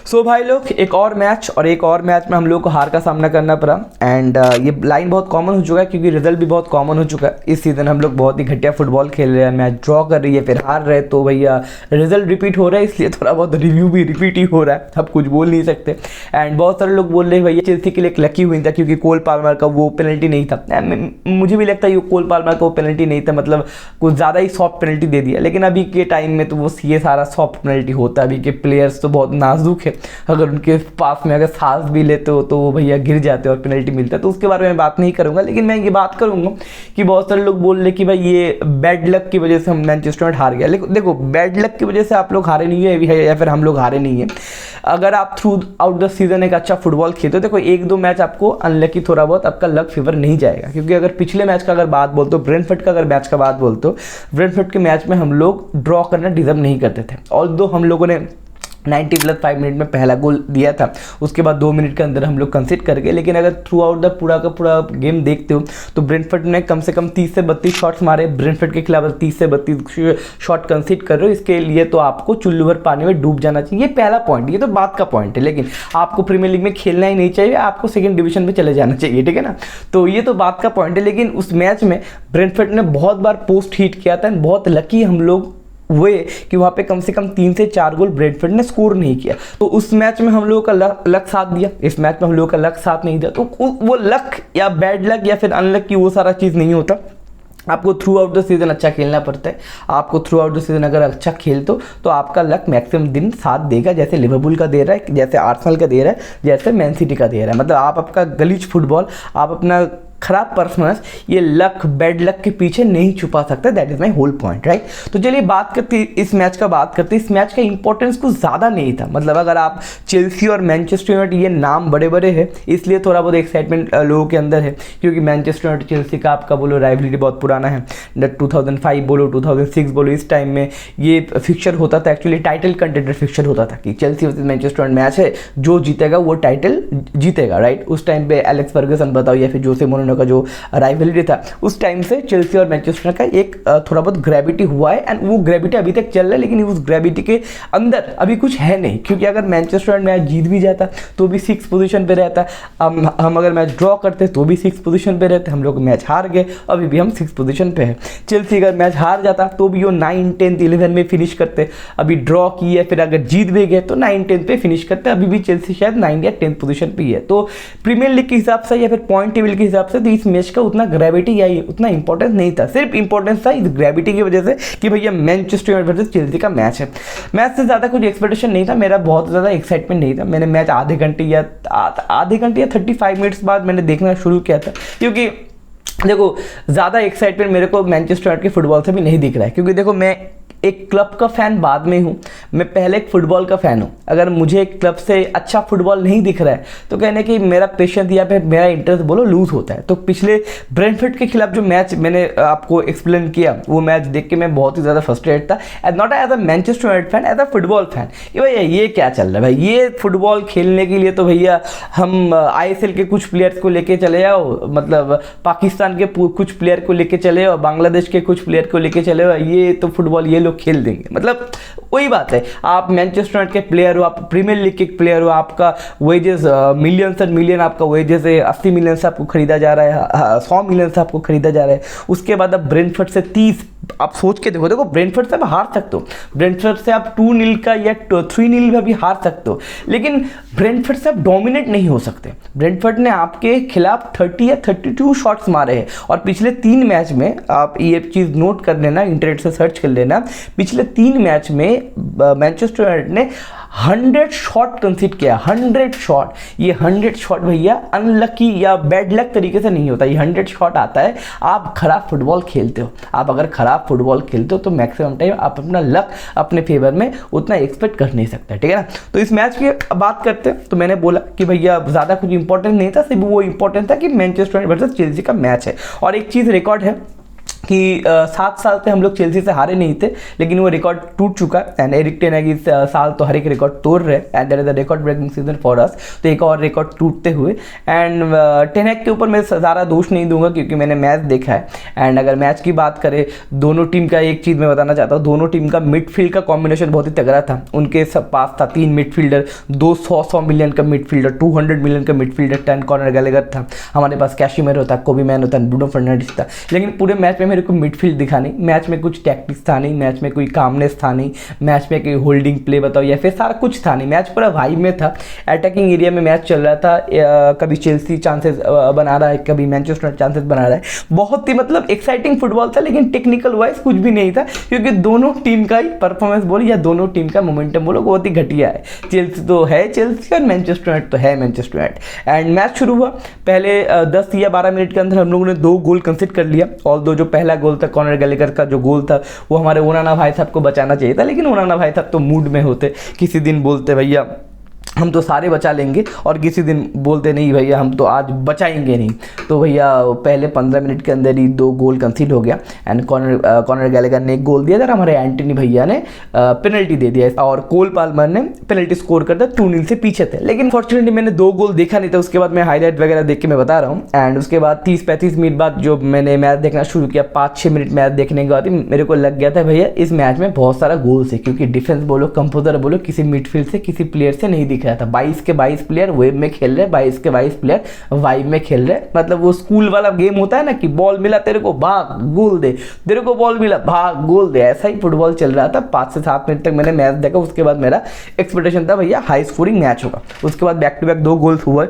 सो भाई लोग एक और मैच में हम लोग को हार का सामना करना पड़ा। एंड ये लाइन बहुत कॉमन हो चुका है क्योंकि रिजल्ट भी बहुत कॉमन हो चुका है। इस सीज़न हम लोग बहुत ही घटिया फुटबॉल खेल रहे हैं, मैच ड्रॉ कर रही है फिर हार रहे, तो भैया रिजल्ट रिपीट हो रहा है, इसलिए थोड़ा बहुत रिव्यू भी रिपीट ही हो रहा है, अब कुछ बोल नहीं सकते। एंड बहुत सारे लोग बोल रहे हैं भैया चेल्सी के लिए एक लकी हुई था क्योंकि कोल पाल्मर का वो पेनल्टी नहीं था। मुझे भी लगता है ये कोल पाल्मर का वो पेनल्टी नहीं था, मतलब कुछ ज़्यादा ही सॉफ्ट पेनल्टी दे दिया। लेकिन अभी के टाइम में तो वो ये सारा सॉफ्ट पेनल्टी होता है, अभी के प्लेयर्स तो बहुत नाजुक है, अगर उनके पास में अगर सांस भी लेते हो तो वो भैया गिर जाते और पेनल्टी मिलता है, तो उसके बारे में बात नहीं करूंगा। लेकिन मैं ये बात करूंगा कि बहुत सारे लोग बोल रहे कि भाई ये बैड लक की वजह से हम मैनचेस्टर यूनाइटेड हार गया। लेकिन देखो बैड लक की वजह से आप लोग हारे नहीं है या फिर हम लोग हारे नहीं है। अगर आप थ्रू आउट द सीजन एक अच्छा फुटबॉल खेलते हो, देखो एक दो मैच आपको अनलकी थोड़ा बहुत आपका लक फेवर नहीं जाएगा, क्योंकि अगर पिछले मैच का अगर बात बोलते हो, ब्रेंटफोर्ड का अगर मैच का बात बोलते हो, ब्रेंटफोर्ड के मैच में हम लोग ड्रॉ करना डिजर्व नहीं करते थे। ऑल्दो हम लोगों ने 90+5 मिनट में पहला गोल दिया था, उसके बाद 2 मिनट के अंदर हम लोग कंसीड कर गए। लेकिन अगर थ्रू आउट द पूरा का पूरा गेम देखते हो तो ब्रेंटफोर्ड ने कम से कम 30 से 32 शॉट्स मारे। ब्रेंटफोर्ड के खिलाफ 30 से 32 शॉट कंसीड कर रहे हो, इसके लिए तो आपको चुल्लू भर पानी में डूब जाना चाहिए। ये पहला पॉइंट, ये तो बात का पॉइंट है। लेकिन आपको प्रीमियर लीग में खेलना ही नहीं चाहिए, आपको सेकेंड डिवीजन में चले जाना चाहिए, ठीक है ना। तो ये तो बात का पॉइंट है। लेकिन उस मैच में ब्रेंटफोर्ड ने बहुत बार पोस्ट हिट किया था, बहुत लकी हम लोग वे कि वहाँ पे कम से कम 3 से 4 गोल ब्रेंटफोर्ड ने स्कोर नहीं किया। तो उस मैच में हम लोगों का लक साथ दिया, इस मैच में हम लोगों का लक साथ नहीं दिया। तो वो लक या बैड लक या फिर अनलक की वो सारा चीज़ नहीं होता। आपको थ्रू आउट द सीज़न अच्छा खेलना पड़ता है। आपको थ्रू आउट द सीज़न अगर अच्छा खेलते हो तो आपका लक मैक्सिमम दिन साथ देगा, जैसे लिवरपूल का दे रहा है, जैसे आर्सेनल का दे रहा है, जैसे मैन सिटी का दे रहा है। मतलब आप आपका गलीच फुटबॉल, आप अपना खराब परफॉर्मेंस ये लक बैड लक के पीछे नहीं छुपा सकता। That is my whole point, right. तो चलिए बात करते इस मैच का, इस मैच का इंपॉर्टेंस कुछ ज़्यादा नहीं था। मतलब अगर आप चेल्सी और मैनचेस्टर यूनाइटेड ये नाम बड़े बड़े हैं, इसलिए थोड़ा बहुत एक्साइटमेंट लोगों के अंदर है, क्योंकि मैनचेस्टर यूनाइटेड चेल्सी का आपका बोलो राइवलरी बहुत पुराना है। 2005 बोलो 2006 बोलो, इस टाइम में ये फिक्चर होता था, एक्चुअली टाइटल कंटेंडर फिक्चर होता था कि Chelsea versus Manchester United match है, जो जीतेगा वो टाइटल जीतेगा, राइट। उस टाइम पे एलेक्स फर्गसन बताओ या फिर जोसे मोरिनो का जो राइवलरी था, उस टाइम से चेल्सी और मैनचेस्टर का एक थोड़ा बहुत ग्रेविटी हुआ है। एंड वो ग्रेविटी अभी तक चल रहा है, लेकिन उस ग्रेविटी के अंदर अभी कुछ है नहीं, क्योंकि अगर मैनचेस्टर मैच जीत भी जाता तो भी 6 पोजीशन पे रहता, हम अगर मैच ड्रॉ करते तो भी 6 पोजीशन पे रहते। हम लोग मैच हार गए, अभी भी हम 6 पोजीशन पे है। चेल्सी अगर मैच हार जाता तो भी वो 9, 10, 11 में फिनिश करते। अभी ड्रॉ किए, फिर अगर जीत भी गए तो 9, 10 पे फिनिश करते। अभी भी चेल्सी शायद 9 या 10 पोजीशन पे ही है। तो प्रीमियर लीग के हिसाब से या फिर पॉइंट टेबल के हिसाब से तो इस मैच का उतना ग्रेविटी या उतना इंपॉर्टेंस नहीं था। सिर्फ इंपॉर्टेंस था इस ग्रेविटी की वजह से कि भैया मैनचेस्टर यूनाइटेड वर्सेस चेल्सी का मैच है। मैच से ज़्यादा कुछ एक्सपेक्टेशन नहीं था, मेरा बहुत ज़्यादा एक्साइटमेंट नहीं था। मैंने मैच आधे घंटे या 35 मिनट्स बाद मैंने देखना शुरू किया था, क्योंकि देखो ज़्यादा एक्साइटमेंट मेरे को मैनचेस्टर यूनाइटेड के फुटबॉल से भी नहीं दिख रहा है। क्योंकि देखो मैं एक क्लब का फ़ैन बाद में हूँ, मैं पहले एक फुटबॉल का फ़ैन हूँ। अगर मुझे एक क्लब से अच्छा फुटबॉल नहीं दिख रहा है तो कहने कि मेरा पेशेंस या फिर मेरा इंटरेस्ट बोलो लूज़ होता है। तो पिछले ब्रेंटफोर्ड के खिलाफ जो मैच मैंने आपको एक्सप्लेन किया, वो मैच देख के मैं बहुत ही ज़्यादा फ्रस्ट्रेटेड था, as not as a Manchester United fan, as a football fan, कि भैया ये क्या चल रहा है भाई। ये फुटबॉल खेलने के लिए तो भैया हम ISL के कुछ प्लेयर्स को लेके चले जाओ, मतलब पाकिस्तान के कुछ प्लेयर को लेके चले जाओ, बांग्लादेश के कुछ प्लेयर को लेके चले जाओ, ये तो फुटबॉल ये लोग खेल देंगे। मतलब वही बात है, आप मैनचेस्टर यूनाइटेड के प्लेयर हो, आप प्रीमियर लीग के प्लेयर हो, आपका वेजेस मिलियन एंड मिलियन आपका वेजेस है, 80 मिलियन से आपको खरीदा जा रहा है, 100 मिलियन से आपको खरीदा जा रहा है। उसके बाद आप ब्रेंटफोर्ड से 30, आप सोच के देखो ब्रेंटफोर्ड से आप हार सकते हो, ब्रेंटफोर्ड से आप 2-0 का या 3-0 में भी हार सकते हो, लेकिन ब्रेंटफोर्ड से आप डोमिनेट नहीं हो सकते। ब्रेंटफोर्ड ने आपके खिलाफ 30 या 32 शॉट्स मारे हैं, और पिछले 3 मैच में आप ये चीज़ नोट कर लेना, इंटरनेट से सर्च कर लेना, पिछले 3 मैच में मैनचेस्टर यूनाइटेड ने 100 शॉट कंसीड किया। 100 शॉट, ये 100 शॉट भैया अनलकी या बैड लक तरीके से नहीं होता, ये 100 शॉट आता है आप खराब फुटबॉल खेलते हो। आप अगर खराब फुटबॉल खेलते हो तो मैक्सिमम टाइम आप अपना लक अपने फेवर में उतना एक्सपेक्ट कर नहीं सकते, ठीक है ना। तो इस मैच की बात करते हैं, तो मैंने बोला कि भैया ज़्यादा कुछ इंपॉर्टेंट नहीं था, सिर्फ वो इंपॉर्टेंट था कि मैनचेस्टर यूनाइटेड वर्सेस चेल्सी का मैच है। और एक चीज़ रिकॉर्ड है कि 7 साल से हम लोग चेल्सी से हारे नहीं थे, लेकिन वो रिकॉर्ड टूट चुका है। एंड एरिक टेन हैग इस साल तो हर एक रिकॉर्ड तोड़ रहे हैं and there is a record breaking season for us. तो एक और रिकॉर्ड टूटते हुए एंड टेन हैग के ऊपर मैं ज़्यादा दोष नहीं दूंगा क्योंकि मैंने मैच देखा है। एंड अगर मैच की बात करें दोनों टीम का, एक चीज़ मैं बताना चाहता हूँ, दोनों टीम का मिडफील्ड का कॉम्बिनेशन बहुत ही तगड़ा था। उनके सब पास था 3 मिडफील्डर, 200 मिलियन का मिडफील्डर, 200 मिलियन का मिडफील्डर, 10 कॉर्नर गैलेगर था, हमारे पास कैशिमेरो था, कोबी मैनो था, ब्रूनो फर्नांडिस था। लेकिन पूरे मैच में मेरे को मिडफील्ड दिखा नहीं, मैच में कुछ टैक्टिक्स था नहीं, मैच में कोई कामनेस था नहीं, मैच में कोई होल्डिंग प्ले बताओ या फिर सारा कुछ था नहीं। मैच पूरा वाइब में था, अटैकिंग एरिया में मैच चल रहा था। कभी चेल्सी चांसेस बना रहा है, कभी मैनचेस्टर चांसेस बना रहा है। बहुत ही मतलब एक्साइटिंग फुटबॉल था, लेकिन टेक्निकल वाइज कुछ भी नहीं था क्योंकि दोनों टीम का ही परफॉर्मेंस बोलो या दोनों टीम का मोमेंटम बोलो बहुत ही घटिया है। चेल्सी तो है चेल्सी और मैनचेस्टर यूनाइटेड तो है मैनचेस्टर यूनाइटेड। एंड मैच शुरू हुआ, पहले 10 या 12 मिनट के अंदर हम लोगों ने 2 गोल कंसीड कर लिया। और जो पहला गोल था कॉर्नर गैलेगर का जो गोल था वो हमारे ओनाना भाई साहब को बचाना चाहिए था, लेकिन ओनाना भाई साहब तो मूड में होते, किसी दिन बोलते भैया हम तो सारे बचा लेंगे और किसी दिन बोलते नहीं भैया हम तो आज बचाएंगे नहीं। तो भैया पहले 15 मिनट के अंदर ही 2 गोल कंसीड हो गया एंड कॉर्नर गैलेगर ने 1 गोल दिया था, हमारे एंटनी भैया ने पेनल्टी दे दिया और कोल पाल्मर ने पेनल्टी स्कोर कर दिया। 2-0 से पीछे थे, लेकिन फॉर्चुनेटली मैंने 2 गोल देखा नहीं था। उसके बाद मैं हाईलाइट वगैरह देख के मैं बता रहा हूँ। एंड उसके बाद 30-35 मिनट बाद जो मैंने मैच देखना शुरू किया, 5-6 मिनट मैच देखने के बाद मेरे को लग गया था भैया इस मैच में बहुत सारा गोल है, क्योंकि डिफेंस बोलो कंपोजर बोलो किसी मिडफील्ड से किसी प्लेयर से नहीं दिख रहा था। 22 के 22 प्लेयर वेब में खेल रहे, 22 के 22 प्लेयर वाइब में खेल रहे। मतलब वो स्कूल वाला गेम होता है ना कि बॉल मिला तेरे को भाग गोल दे, तेरे को बॉल मिला भाग गोल दे, ऐसा ही फुटबॉल चल रहा था। 5 से 7 मिनट तक मैंने मैच देखा। उसके बाद मेरा एक्सपेक्टेशन था भैया हाई स्कोरिंग मैच होगा। उसके बाद बैक टू बैक 2 गोल्स हुए।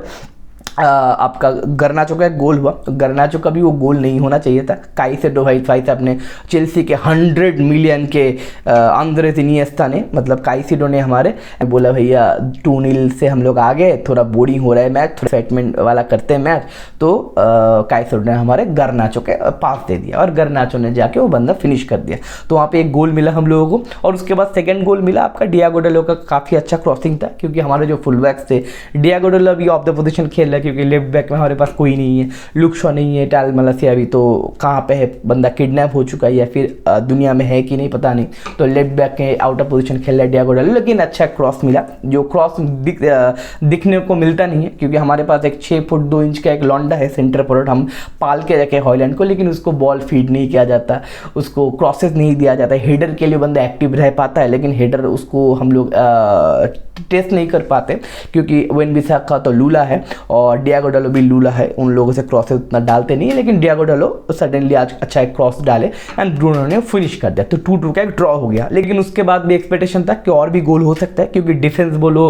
आपका गर्नाचो का एक गोल हुआ, गर्नाचो का भी वो गोल नहीं होना चाहिए था। काइसेडो भाई साहब ने चेल्सी के 100 मिलियन के आंद्रेस इनिएस्टा ने, मतलब काइसेडो ने हमारे बोला भैया 2-0 से हम लोग आ गए, थोड़ा बोरिंग हो रहा है मैच, थोड़ा एक्साइटमेंट वाला करते हैं मैच। तो काइसेडो ने हमारे गर्नाचो के पास दे दिया और गर्नाचो ने जाके वो बंदा फिनिश कर दिया। तो वहाँ पे एक गोल मिला हम लोगों को। और उसके बाद सेकेंड गोल मिला आपका डियागो डालो का, काफ़ी अच्छा क्रॉसिंग था क्योंकि हमारे जो फुल बैक्स थे, डियागो डालो अभी ऑफ द पोजीशन खेल रहा है क्योंकि लेफ्ट बैक में हमारे पास कोई नहीं है, लुक शॉ नहीं है, टाल मलसिया अभी तो कहाँ पे है, बंदा किडनैप हो चुका है या फिर दुनिया में है कि नहीं पता नहीं। तो लेफ्ट बैक के आउट ऑफ पोजीशन खेल रहा है डियागो डालो, लेकिन अच्छा क्रॉस मिला, जो क्रॉस दिखने को मिलता नहीं है क्योंकि हमारे पास एक 6 फुट 2 इंच का एक लौंडा है सेंटर फॉरवर्ड, हम पाल के रखे हॉयलैंड को, लेकिन उसको बॉल फीड नहीं किया जाता, उसको क्रॉसेस नहीं दिया जाता। हेडर के लिए बंदा एक्टिव रह पाता है, लेकिन हेडर उसको हम लोग टेस्ट नहीं कर पाते क्योंकि वेन बिसाका तो लूला है और डियागो डालो भी लूला है, उन लोगों से क्रॉसेस उतना डालते नहीं है। लेकिन डियागो डालो सडनली आज अच्छा एक क्रॉस डाले एंड ब्रूनो ने फिनिश कर दिया। तो 2-2 का एक ड्रॉ हो गया। लेकिन उसके बाद भी एक्सपेक्टेशन था कि और भी गोल हो सकता है क्योंकि डिफेंस बोलो,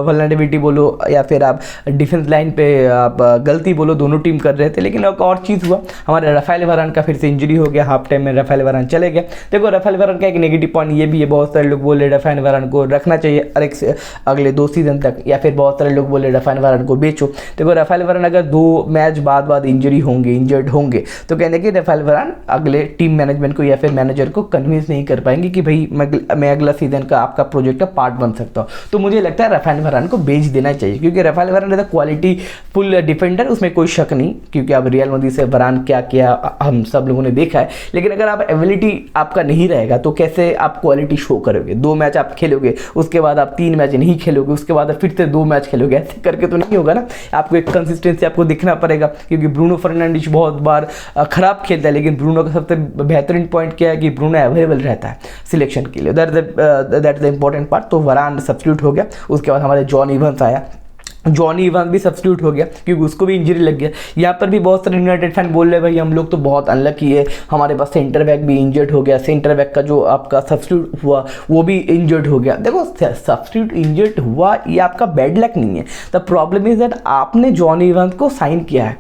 वल्नरेबिलिटी बोलो या फिर आप डिफेंस लाइन पे आप गलती बोलो, दोनों टीम कर रहे थे। लेकिन एक और चीज़ हुआ, हमारे राफेल वारान का फिर से इंजरी हो गया, हाफ टाइम में राफेल वारान चले गए। देखो राफेल वारान का एक नेगेटिव पॉइंट ये भी है, बहुत सारे लोग बोले राफेल वारान को रखना चाहिए अगले 2 सीजन तक, या फिर बहुत सारे लोग बोले राफेल वारान को बेचो। देखो राफेल वारान अगर 2 मैच बाद इंजर्ड होंगे तो कहने कि राफेल वारान अगले टीम मैनेजमेंट को या फिर मैनेजर को कन्विंस नहीं कर पाएंगे कि भाई मैं अगला सीजन का आपका प्रोजेक्ट का पार्ट बन सकता हूँ। तो मुझे लगता है राफेल वारान को बेच देना चाहिए क्योंकि Rafael Varane is a quality full defender, उसमें कोई शक नहीं, क्योंकि अब रियल मैड्रिड से वारान क्या किया हम सब लोगों ने देखा है। लेकिन अगर आप एबिलिटी आपका नहीं रहेगा तो कैसे आप क्वालिटी शो करोगे? 2 मैच आप खेलोगे, उसके बाद आप 3 मैच नहीं खेलोगे, उसके बाद फिर से 2 मैच खेलोगे, ऐसे करके तो नहीं होगा ना। आपको एक कंसिस्टेंसी आपको दिखना पड़ेगा क्योंकि ब्रूनो फर्नांडिस बहुत बार खराब खेलता है, लेकिन ब्रूनो का सबसे बेहतरीन पॉइंट क्या है कि ब्रूनो अवेलेबल रहता है सिलेक्शन के लिए, that is the important part. तो वारान सब्स्टिट्यूट हो गया। उसके बाद हमारे जॉन इवंस आया, जॉनी इवांस भी सब्स्टिट्यूट हो गया क्योंकि उसको भी इंजरी लग गया। यहाँ पर भी बहुत सारे यूनाइटेड फैन बोल रहे भाई हम लोग तो बहुत अनलकी है, हमारे पास सेंटर बैक भी इंजर्ड हो गया, सेंटर बैक का जो आपका सब्स्टिट्यूट हुआ वो भी इंजर्ड हो गया। देखो सब्स्टिट्यूट इंजर्ड हुआ ये आपका बैड लक नहीं है, द प्रॉब्लम इज दैट आपने जॉनी इवांस को साइन किया है।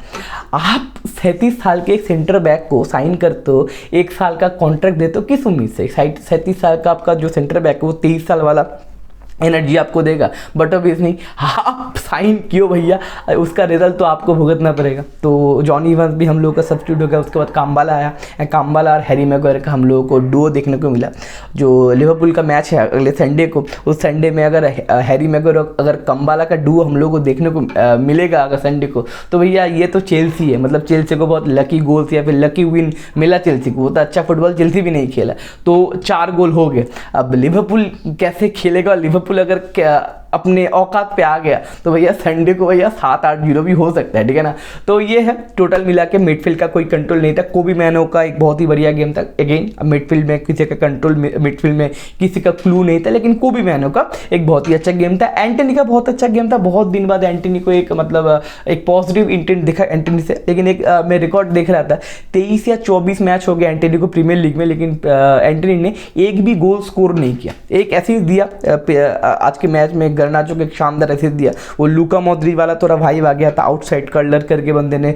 आप 37 साल के एक सेंटर बैक को साइन करते हो, 1 साल का कॉन्ट्रैक्ट देते हो, किस उम्मीद से? 37 साल का आपका जो सेंटर बैक है वो 23 साल वाला एनर्जी आपको देगा, बट ऑब्वियसली आप साइन कियो भैया, उसका रिजल्ट तो आपको भुगतना पड़ेगा। तो जॉनी इवांस भी हम लोग का सब्स्टिट्यूट हो गया, उसके बाद काम्बाला आया, काम्बाला और हैरी मैग्वायर का हम लोगों को डुओ देखने को मिला। जो लिवरपूल का मैच है अगले संडे को, उस संडे में अगर हैरी मैग्वायर अगर काम्बाला का डुओ हम लोग को देखने को मिलेगा अगर संडे को, तो भैया ये तो चेल्सी है, मतलब चेल्सी को बहुत लकी गोल्स या फिर लकी विन मिला चेल्सी को। वो तो अच्छा फुटबॉल चेल्सी भी नहीं खेला, तो 4 गोल हो गए। अब लिवरपूल कैसे खेलेगा? लिवरपूल अगर अपने औकात पे आ गया तो भैया संडे को भैया 7-8-0 भी हो सकता है, ठीक है ना। तो ये है टोटल मिला के मिडफील्ड का कोई कंट्रोल नहीं था। कोबी मैनो का एक बहुत ही बढ़िया गेम था। अगेन मिडफील्ड में किसी का कंट्रोल, मिडफील्ड में किसी का क्लू नहीं था, लेकिन कोबी मैनो का एक बहुत ही अच्छा गेम था। एंटनी का बहुत अच्छा गेम था। बहुत दिन बाद एंटनी को एक मतलब एक पॉजिटिव इंटेंट दिखा एंटनी से। लेकिन एक मैं रिकॉर्ड देख रहा था, 23 या 24 मैच हो गया एंटनी को प्रीमियर लीग में, लेकिन एंटनी ने एक भी गोल स्कोर नहीं किया। एक असिस्ट दिया आज के मैच में, गर्नाचो को एक शानदार असिस्ट दिया। वो लूका मॉड्रिच वाला थोड़ा वाइब आ गया था, आउटसाइड कर्लर करके बंदे ने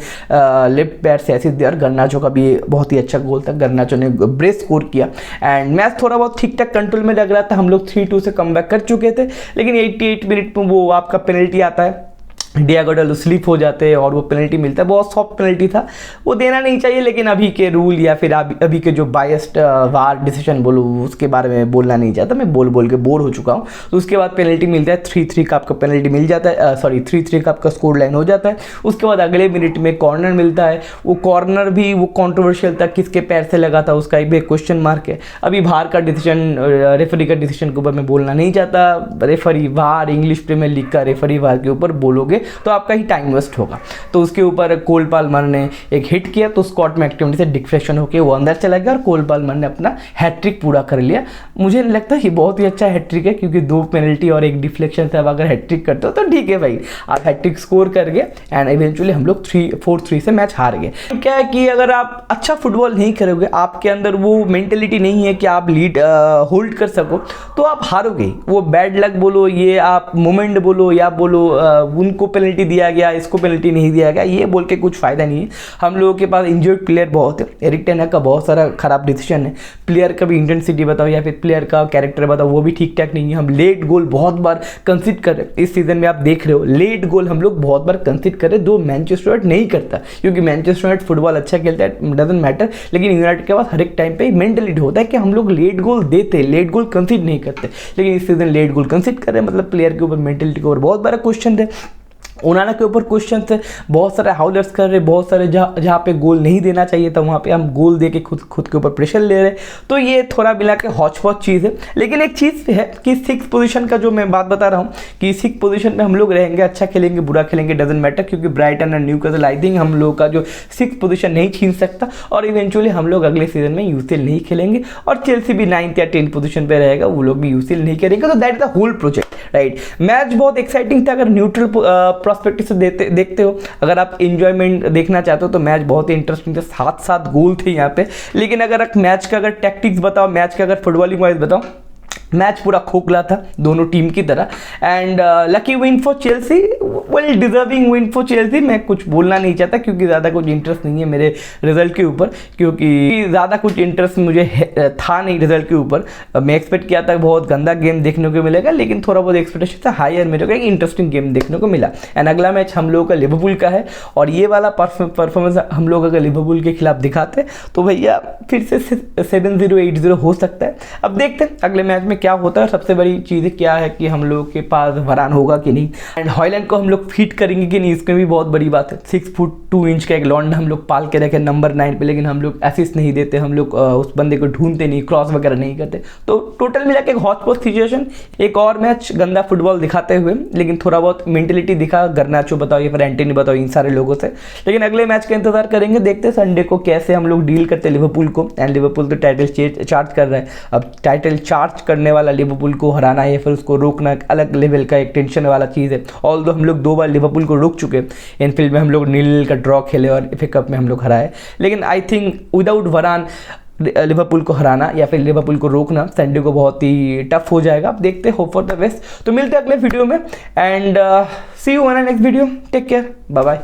लेफ्ट पैर से असिस्ट दिया, और गर्नाचो का भी बहुत ही अच्छा गोल था। गर्नाचो ने ब्रेस स्कोर किया एंड मैच थोड़ा बहुत ठीक ठाक कंट्रोल में लग रहा था। हम लोग 3-2 से कमबैक कर चुके थे, लेकिन 88 मिनट में वो आपका पेनल्टी आता है, डियागो डालो स्लिप हो जाते हैं और वो पेनल्टी मिलता है। बहुत सॉफ्ट पेनल्टी था, वो देना नहीं चाहिए, लेकिन अभी के रूल या फिर अभी के जो बायस्ड वार डिसीजन बोलो उसके बारे में बोलना नहीं चाहता, मैं बोल के बोर हो चुका हूँ। तो उसके बाद पेनल्टी मिलता है, 3-3 का आपका पेनल्टी मिल जाता है, 3-3 का आपका स्कोर लाइन हो जाता है। उसके बाद अगले मिनट में कॉर्नर मिलता है। वो कॉर्नर भी वो कॉन्ट्रोवर्शियल था, किसके पैर से लगा था उसका भी एक क्वेश्चन मार्क है। अभी बाहर का डिसीजन, रेफरी का डिसीजन के ऊपर मैं बोलना नहीं चाहता। रेफरी वार, इंग्लिश प्रीमियर लीग का रेफरी वार के ऊपर बोलोगे तो आपका ही टाइम वेस्ट होगा। तो उसके ऊपर कोल पाल्मर ने एक हिट किया, तो स्कॉट मैकटोमिनी से डिफ्लेक्शन होकर वो अंदर चला गया और कोल पाल्मर ने अपना हैट्रिक पूरा कर लिया। मुझे लगता है ये बहुत ही अच्छा हैट्रिक है, क्योंकि 2 पेनल्टी और एक डिफ्लेक्शन से अब अगर हैट्रिक करते हो तो ठीक है भाई, आप हैट्रिक स्कोर कर गए एंड इवेंचुअली हम लोग 4-3 से मैच हार गए। क्या है कि अगर आप अच्छा फुटबॉल नहीं करोगे, आपके अंदर वो मेंटेलिटी नहीं है कि आप लीड होल्ड कर सको, तो आप हारोगे। वो बैड लक बोलो, ये आप मोमेंट बोलो, या बोलो उनको पेनल्टी दिया गया, इसको पेनल्टी नहीं दिया गया, ये बोल के कुछ फायदा नहीं है। हम लोगों के पास इंजर्ड प्लेयर बहुत है। एरिक टेन हैग का बहुत सारा खराब डिसीजन है। प्लेयर का भी इंटेंसिटी बताओ या फिर प्लेयर का कैरेक्टर बताओ, वो भी ठीक ठाक नहीं है। हम लेट गोल बहुत बार कंसीड कर रहे हैं। इस सीजन में आप देख रहे हो लेट गोल हम लोग बहुत बार कंसीड कर रहे हैं, जो मैनचेस्टर यूनाइटेड नहीं करता, क्योंकि मैनचेस्टर यूनाइटेड फुटबॉल अच्छा खेलता है, डजंट मैटर। लेकिन यूनाइटेड के पास हर एक टाइम पे मेंटलिटी होता है कि हम लोग लेट गोल देते हैं, लेट गोल कंसीड नहीं करते। लेकिन इस सीजन लेट गोल कंसीड कर रहे हैं, मतलब प्लेयर के ऊपर, मेंटलिटी के ऊपर बहुत बड़ा क्वेश्चन है। ओनाना के ऊपर क्वेश्चन है, बहुत सारे हाउलर्स कर रहे, बहुत सारे जहाँ पे गोल नहीं देना चाहिए था वहाँ पे हम गोल दे के खुद के ऊपर प्रेशर ले रहे। तो ये थोड़ा मिला के हौच पौच चीज़ है। लेकिन एक चीज़ है कि 6th पोजीशन का जो मैं बात बता रहा हूँ कि 6th पोजीशन में हम लोग रहेंगे, अच्छा खेलेंगे बुरा खेलेंगे डजंट मैटर, क्योंकि ब्राइटन और न्यूकासल आई थिंक हम लोग का जो 6th पोजीशन नहीं छीन सकता, और इवेंचुअली हम लोग अगले सीजन में यूसीएल नहीं खेलेंगे, और चेल्सी भी 9th या 10th पोजीशन पे रहेगा, वो लोग भी यूसीएल नहीं करेंगे। तो that is the whole project, right. Match बहुत एक्साइटिंग था। अगर न्यूट्रल प्रोस्पेक्टिव से देखते हो, अगर आप इंजॉयमेंट देखना चाहते हो तो मैच बहुत ही इंटरेस्टिंग था। 7-7 गोल थे यहाँ पे। लेकिन अगर मैच का अगर टैक्टिक्स बताओ, मैच का अगर फुटबॉलिंग वाइज बताओ, मैच पूरा खोखला था दोनों टीम की तरह। And lucky win for Chelsea, well deserving win for Chelsea. मैं कुछ बोलना नहीं चाहता क्योंकि ज़्यादा कुछ इंटरेस्ट नहीं है मेरे रिजल्ट के ऊपर, क्योंकि ज़्यादा कुछ इंटरेस्ट मुझे था नहीं रिजल्ट के ऊपर। मैं एक्सपेक्ट किया था बहुत गंदा गेम देखने को मिलेगा, लेकिन थोड़ा बहुत एक्सपेक्टेशन था हायर, मेरे को एक इंटरेस्टिंग गेम देखने को मिला। एंड अगला मैच हम लोगों का लिवरपूल का है, और ये वाला परफॉर्मेंस हम लोग अगर लिवरपूल के खिलाफ दिखाते तो भैया फिर से 7-0 8-0 हो सकता है। अब देखते हैं अगले मैच में क्या होता है। सबसे बड़ी चीज़ क्या है कि हम लोग के पास वरान होगा कि नहीं, एंड हॉयलैंड को हम लोग फिट करेंगे कि नहीं, इसमें भी बहुत बड़ी बात है। 6 फुट 2 इंच का एक लॉन्डा हम लोग पाल के रखे नंबर 9 पे, लेकिन हम लोग असिस्ट नहीं देते, हम लोग उस बंदे को ढूंढते नहीं, क्रॉस वगैरह नहीं करते। तो टोटल मिला के एक हॉट पॉट सिचुएशन। एक और मैच गंदा फुटबॉल दिखाते हुए, लेकिन थोड़ा बहुत मेंटेलिटी दिखा, गर्नाचो बताओ या फिर एंटनी बताओ, इन सारे लोगों से। लेकिन अगले मैच का इंतजार करेंगे, देखते हैं संडे को कैसे हम लोग डील करते हैं लिवरपूल को। एंड लिवरपूल तो टाइटल चार्ज कर रहा है। अब टाइटल चार्ज करने वाला लिवरपूल को हराना है फिर उसको रोकना एक अलग लेवल का, एक टेंशन वाला चीज़ है। ऑल्दो हम लोग 2 बार लिवरपूल को रोक चुके हैं। एनफील्ड में हम लोग 0-0 का ड्रॉ खेले और FA कप में हम लोग हराए। लेकिन आई थिंक विदाउट वरान लिवरपूल को हराना या फिर लिवरपूल को रोकना संडे को बहुत ही टफ हो जाएगा। आप देखते हैं, होप फॉर द बेस्ट। तो मिलते हैं अगले वीडियो में, and see you in next video. Take care, bye bye.